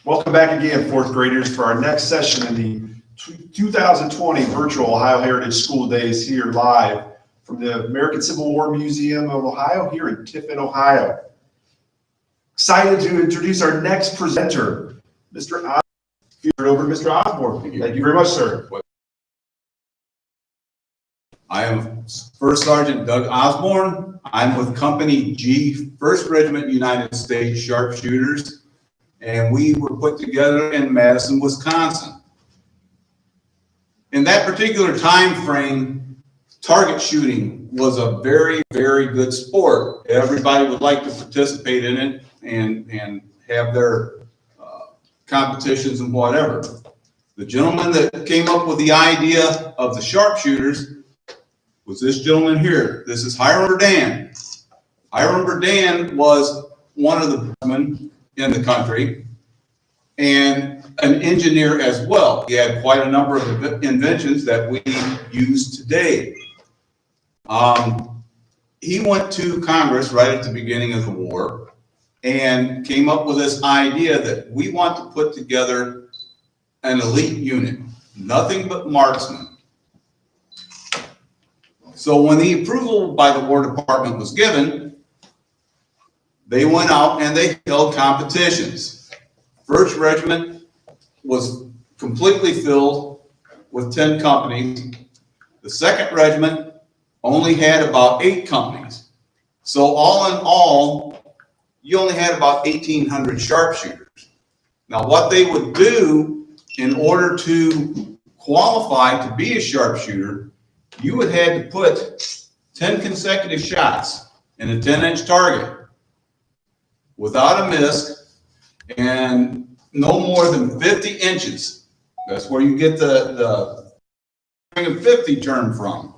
Welcome back again, fourth graders, for our next session in the 2020 virtual Ohio Heritage School Days here live from the American Civil War Museum of Ohio here in Tiffin, Ohio. Excited to introduce our next presenter, Mr. Osborne. Turn it over to Mr. Osborne. Thank you very much, sir. I am First Sergeant Doug Osborne. I'm with Company G, 1st Regiment United States Sharpshooters, and we were put together in Madison, Wisconsin. In that particular time frame, target shooting was a very, very good sport. Everybody would like to participate in it and have their competitions and whatever. The gentleman that came up with the idea of the sharpshooters was this gentleman here. This is Hiram Berdan. Hiram Berdan was one of the men in the country and an engineer as well. He had quite a number of inventions that we use today. He went to Congress right at the beginning of the war and came up with this idea that we want to put together an elite unit, nothing but marksmen. So when the approval by the War Department was given, they went out and they held competitions. 1st Regiment was completely filled with 10 companies. The 2nd Regiment only had about 8 companies. So all in all, you only had about 1,800 sharpshooters. Now what they would do in order to qualify to be a sharpshooter, you would have to put 10 consecutive shots in a 10-inch target without a miss and no more than 50 inches. That's where you get the 50 term from.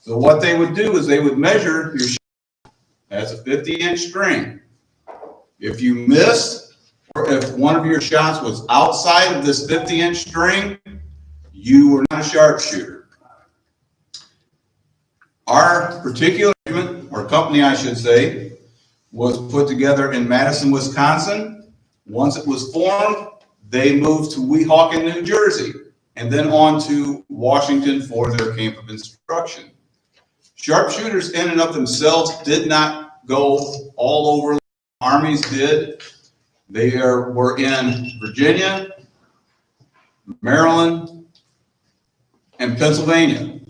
So what they would do is they would measure your shot as a 50-inch string. If you missed, or if one of your shots was outside of this 50-inch string, you were not a sharpshooter. Our particular regiment, or company I should say, was put together in Madison, Wisconsin. Once it was formed, they moved to Weehawken, New Jersey, and then on to Washington for their camp of instruction. Sharpshooters in and of themselves did not go all over. Armies did. They were in Virginia, Maryland, and Pennsylvania.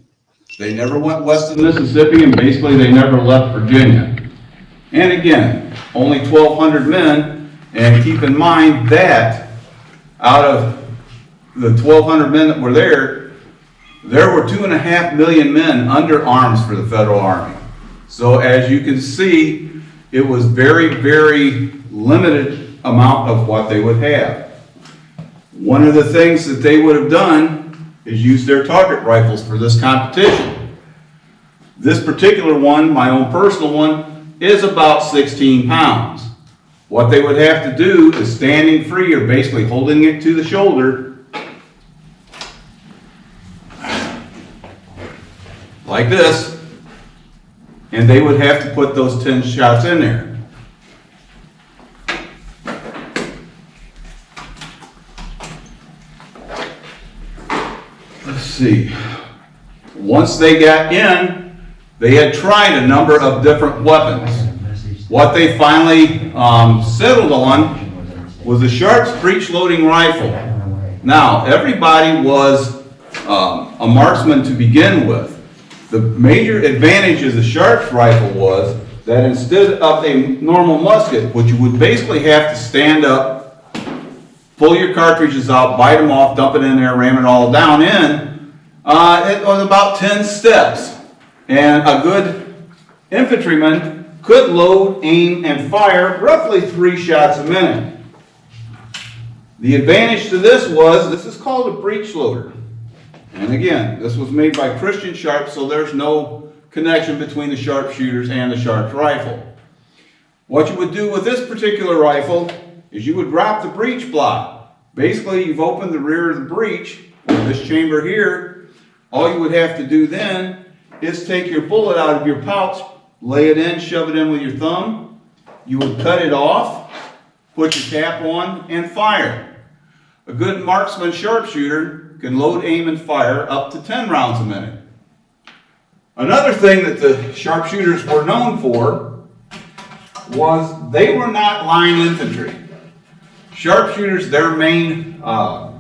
They never went west of Mississippi, and basically they never left Virginia. And again, only 1,200 men, and keep in mind that out of the 1,200 men that were there were 2.5 million men under arms for the Federal Army. So as you can see, it was very, very limited amount of what they would have. One of the things that they would have done is use their target rifles for this competition. This particular one, my own personal one, is about 16 pounds. What they would have to do is standing free, or basically holding it to the shoulder, like this, and they would have to put those 10 shots in there. Let's see. Once they got in, they had tried a number of different weapons. What they finally settled on was a Sharps breech-loading rifle. Now, everybody was a marksman to begin with. The major advantage of the Sharps rifle was that instead of a normal musket, which you would basically have to stand up, pull your cartridges out, bite them off, dump it in there, ram it all down in, it was about 10 steps. And a good infantryman could load, aim, and fire roughly 3 shots a minute. The advantage to this was, this is called a breech loader. And again, this was made by Christian Sharp, so there's no connection between the sharpshooters and the Sharps rifle. What you would do with this particular rifle is you would drop the breech block. Basically, you've opened the rear of the breech, this chamber here. All you would have to do then is take your bullet out of your pouch, lay it in, shove it in with your thumb. You would cut it off, put your cap on, and fire. A good marksman sharpshooter can load, aim, and fire up to 10 rounds a minute. Another thing that the sharpshooters were known for was they were not line infantry. Sharpshooters, their main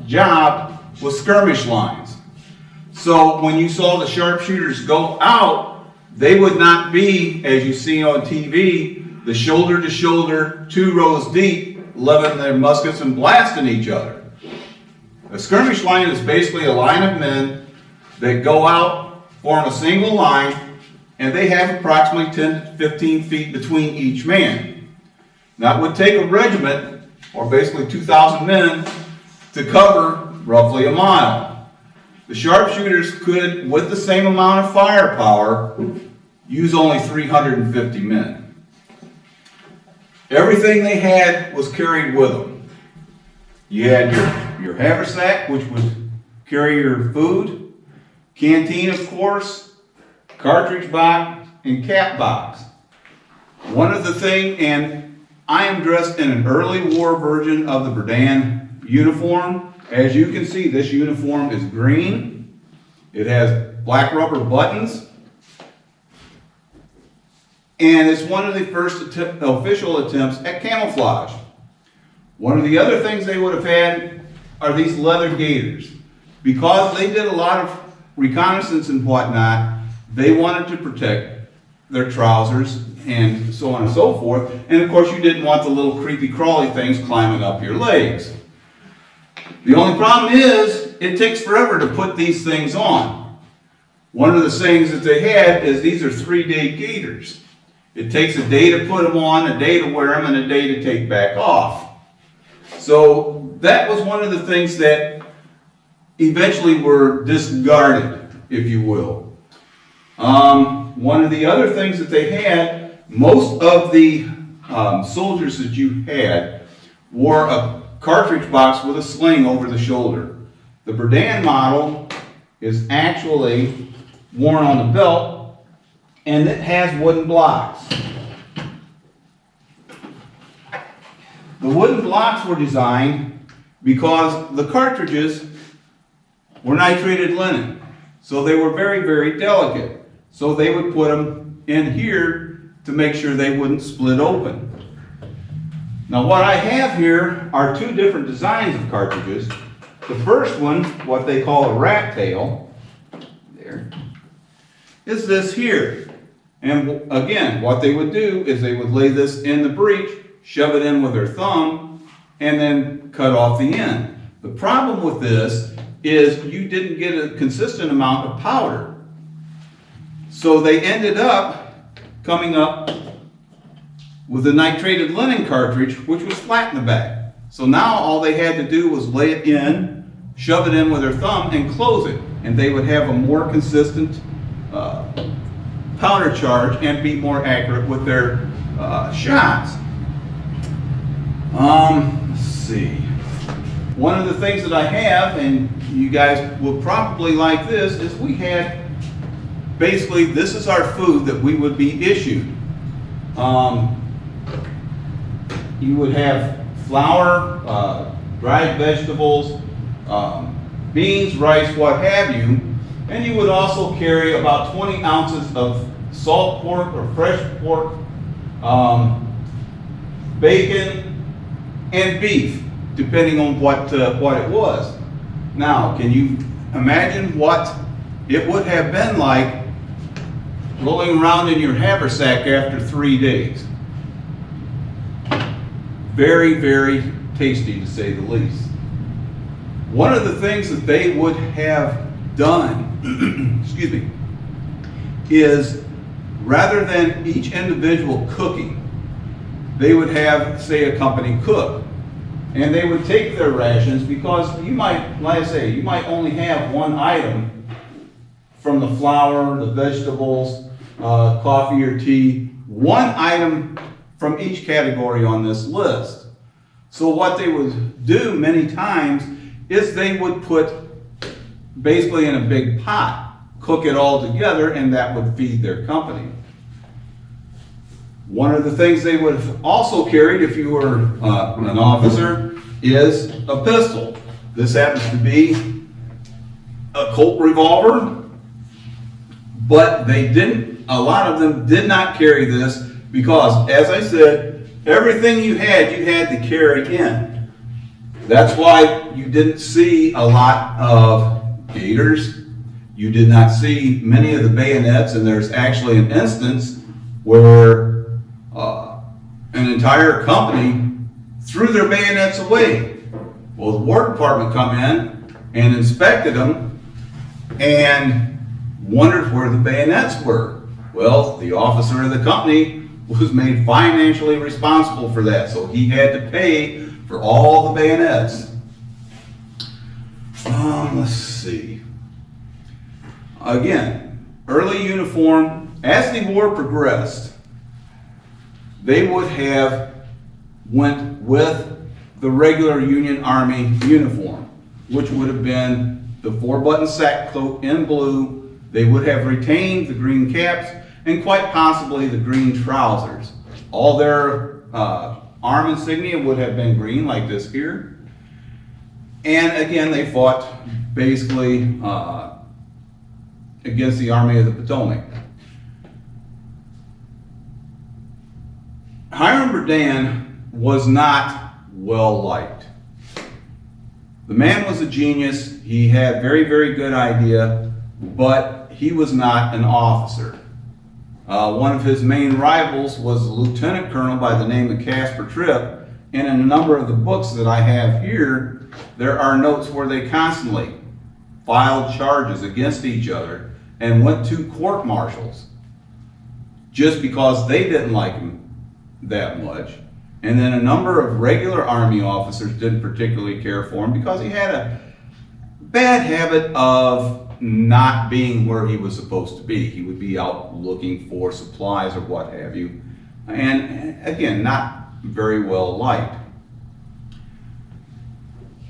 job was skirmish lines. So when you saw the sharpshooters go out, they would not be, as you see on TV, the shoulder to shoulder, 2 rows deep, leveling their muskets and blasting each other. A skirmish line is basically a line of men that go out, form a single line, and they have approximately 10 to 15 feet between each man. Now it would take a regiment, or basically 2,000 men, to cover roughly a mile. The sharpshooters could, with the same amount of firepower, use only 350 men. Everything they had was carried with them. You had your haversack, which would carry your food, canteen, of course, cartridge box, and cap box. One of the things, and I am dressed in an early war version of the Berdan uniform. As you can see, this uniform is green. It has black rubber buttons. And it's one of the first official attempts at camouflage. One of the other things they would have had are these leather gaiters. Because they did a lot of reconnaissance and whatnot, they wanted to protect their trousers and so on and so forth. And of course you didn't want the little creepy crawly things climbing up your legs. The only problem is, it takes forever to put these things on. One of the things that they had is these are 3-day gaiters. It takes a day to put them on, a day to wear them, and a day to take back off. So that was one of the things that eventually were discarded, if you will. One of the other things that they had, most of the soldiers that you had wore a cartridge box with a sling over the shoulder. The Berdan model is actually worn on the belt, and it has wooden blocks. The wooden blocks were designed because the cartridges were nitrated linen. So they were very, very delicate. So they would put them in here to make sure they wouldn't split open. Now what I have here are 2 different designs of cartridges. The first one, what they call a rat tail, there, is this here. And again, what they would do is they would lay this in the breech, shove it in with their thumb, and then cut off the end. The problem with this is you didn't get a consistent amount of powder. So they ended up coming up with a nitrated linen cartridge, which was flat in the back. So now all they had to do was lay it in, shove it in with their thumb, and close it. And they would have a more consistent powder charge and be more accurate with their shots. Let's see. One of the things that I have, and you guys will probably like this, is we had, basically, this is our food that we would be issued. You would have flour, dried vegetables, beans, rice, what have you, and you would also carry about 20 ounces of salt pork or fresh pork, bacon, and beef, depending on what it was. Now, can you imagine what it would have been like rolling around in your haversack after 3 days? Very, very tasty, to say the least. One of the things that they would have done, excuse me, is rather than each individual cooking, they would have, say, a company cook. And they would take their rations, because you might, like I say, you might only have one item from the flour, the vegetables, coffee or tea, one item from each category on this list. So what they would do many times is they would put basically in a big pot, cook it all together, and that would feed their company. One of the things they would have also carried if you were an officer is a pistol. This happens to be a Colt revolver, but a lot of them did not carry this because, as I said, everything you had to carry in. That's why you didn't see a lot of Gators. You did not see many of the bayonets, and there's actually an instance where an entire company threw their bayonets away. Well, the War Department come in and inspected them and wondered where the bayonets were. Well, the officer of the company was made financially responsible for that, so he had to pay for all the bayonets. Let's see. Again, early uniform, as the war progressed, they would have went with the regular Union Army uniform, which would have been the 4-button sackcoat in blue. They would have retained the green caps and quite possibly the green trousers. All their arm insignia would have been green, like this here. And again, they fought basically against the Army of the Potomac. Hiram Berdan was not well liked. The man was a genius. He had very, very good idea, but he was not an officer. One of his main rivals was a lieutenant colonel by the name of Casper Tripp, and in a number of the books that I have here, there are notes where they constantly filed charges against each other and went to court-martials just because they didn't like him that much. And then a number of regular Army officers didn't particularly care for him because he had a bad habit of not being where he was supposed to be. He would be out looking for supplies or what have you. And again, not very well liked.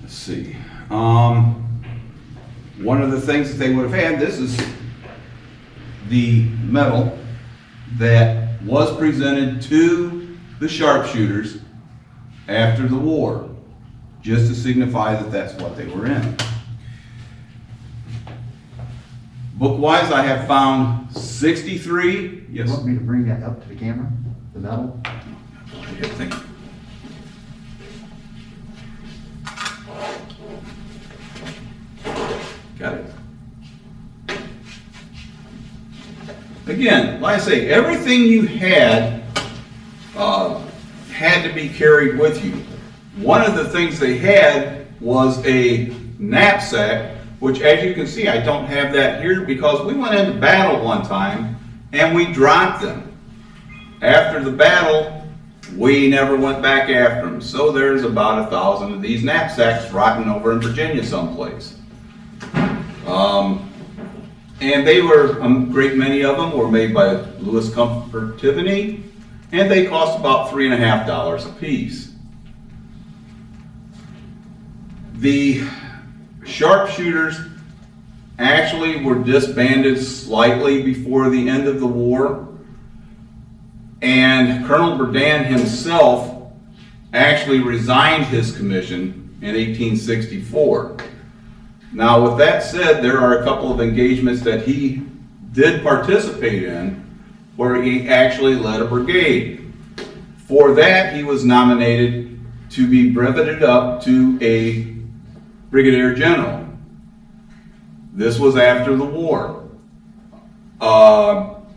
Let's see. One of the things that they would have had, this is the medal that was presented to the sharpshooters after the war, just to signify that that's what they were in. Book-wise, I have found 63. Yes? You want me to bring that up to the camera, the medal? Yeah, thank you. Got it. Again, like I say, everything you had to be carried with you. One of the things they had was a knapsack, which, as you can see, I don't have that here because we went into battle one time and we dropped them. After the battle, we never went back after them. So there's about 1,000 of these knapsacks rotting over in Virginia someplace. And they were, a great many of them were made by Louis Comfort Tiffany, and they cost about $3.50 a piece. The sharpshooters actually were disbanded slightly before the end of the war, and Colonel Berdan himself actually resigned his commission in 1864. Now, with that said, there are a couple of engagements that he did participate in where he actually led a brigade. For that, he was nominated to be breveted up to a brigadier general. This was after the war.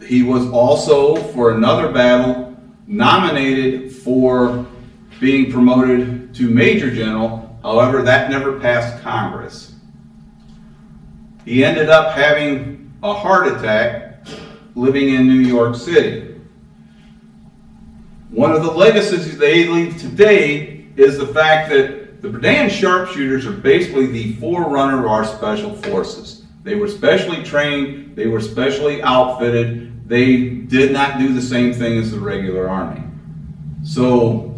He was also, for another battle, nominated for being promoted to major general. However, that never passed Congress. He ended up having a heart attack living in New York City. One of the legacies they leave today is the fact that the Berdan sharpshooters are basically the forerunner of our special forces. They were specially trained, they were specially outfitted, they did not do the same thing as the regular army. So,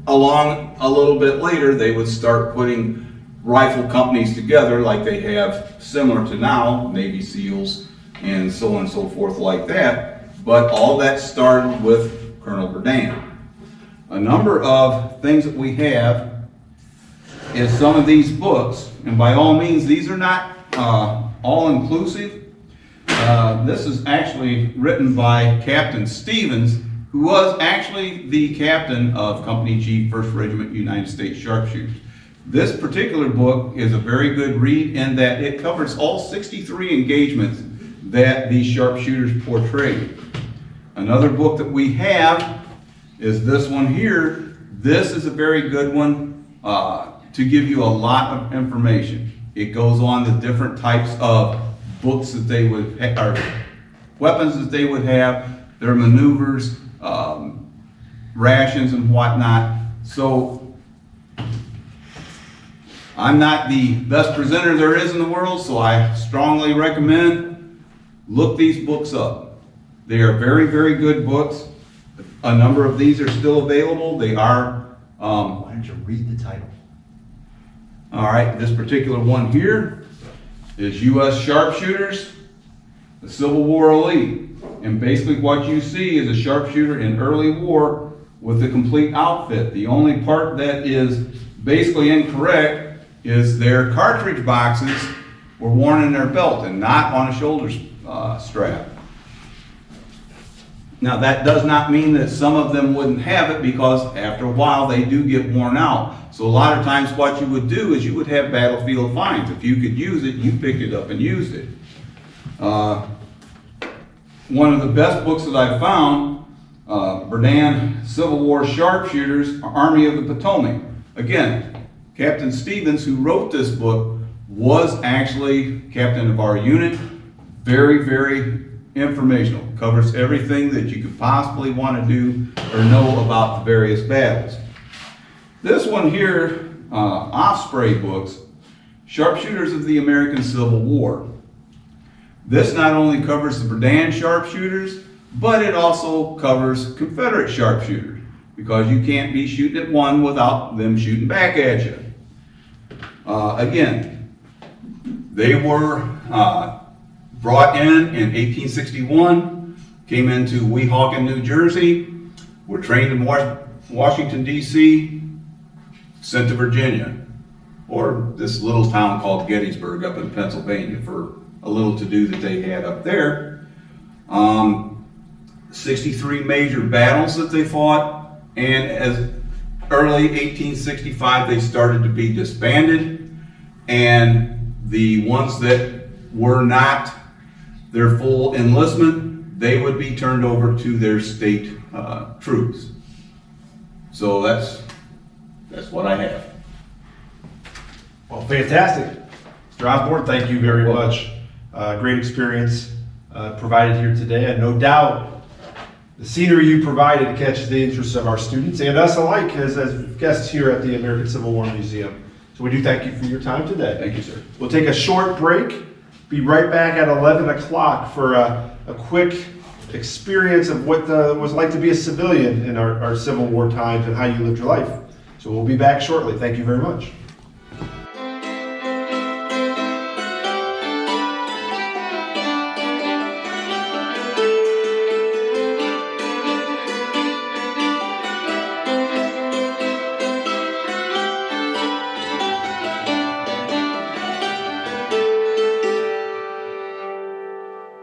along a little bit later, they would start putting rifle companies together like they have similar to now, Navy SEALs and so on and so forth like that. But all that started with Colonel Berdan. A number of things that we have is some of these books, and by all means, these are not all-inclusive. This is actually written by Captain Stevens, who was actually the captain of Company G, 1st Regiment United States Sharpshooters. This particular book is a very good read in that it covers all 63 engagements that these sharpshooters portrayed. Another book that we have is this one here. This is a very good one to give you a lot of information. It goes on the different types of books that they would or weapons that they would have, their maneuvers, rations and whatnot. So I'm not the best presenter there is in the world, so I strongly recommend look these books up. They are very, very good books. A number of these are still available. They are. Why don't you read the title? All right, this particular one here is U.S. Sharpshooters, the Civil War Elite. And basically what you see is a sharpshooter in early war with a complete outfit. The only part that is basically incorrect is their cartridge boxes were worn in their belt and not on a shoulder strap. Now that does not mean that some of them wouldn't have it, because after a while they do get worn out. So a lot of times what you would do is you would have battlefield finds. If you could use it, you picked it up and used it. One of the best books that I found, Berdan Civil War Sharpshooters, Army of the Potomac. Again, Captain Stevens, who wrote this book, was actually captain of our unit. Very, very informational. Covers everything that you could possibly want to do or know about the various battles. This one here, Osprey books, Sharpshooters of the American Civil War. This not only covers the Berdan sharpshooters, but it also covers Confederate sharpshooters, because you can't be shooting at one without them shooting back at you. Again, they were brought in 1861, came into Weehawken, New Jersey, were trained in Washington, D.C., sent to Virginia, or this little town called Gettysburg up in Pennsylvania for a little to-do that they had up there. 63 major battles that they fought, and as early 1865 they started to be disbanded, and the ones that were not their full enlistment, they would be turned over to their state troops. So that's what I have. Well, fantastic. Mr. Osborne, thank you very much. Great experience provided here today, and no doubt the scenery you provided catches the interest of our students and us alike as guests here at the American Civil War Museum. So we do thank you for your time today. Thank you, sir. We'll take a short break, be right back at 11 o'clock for a quick experience of what it was like to be a civilian in our Civil War times and how you lived your life. So we'll be back shortly. Thank you very much.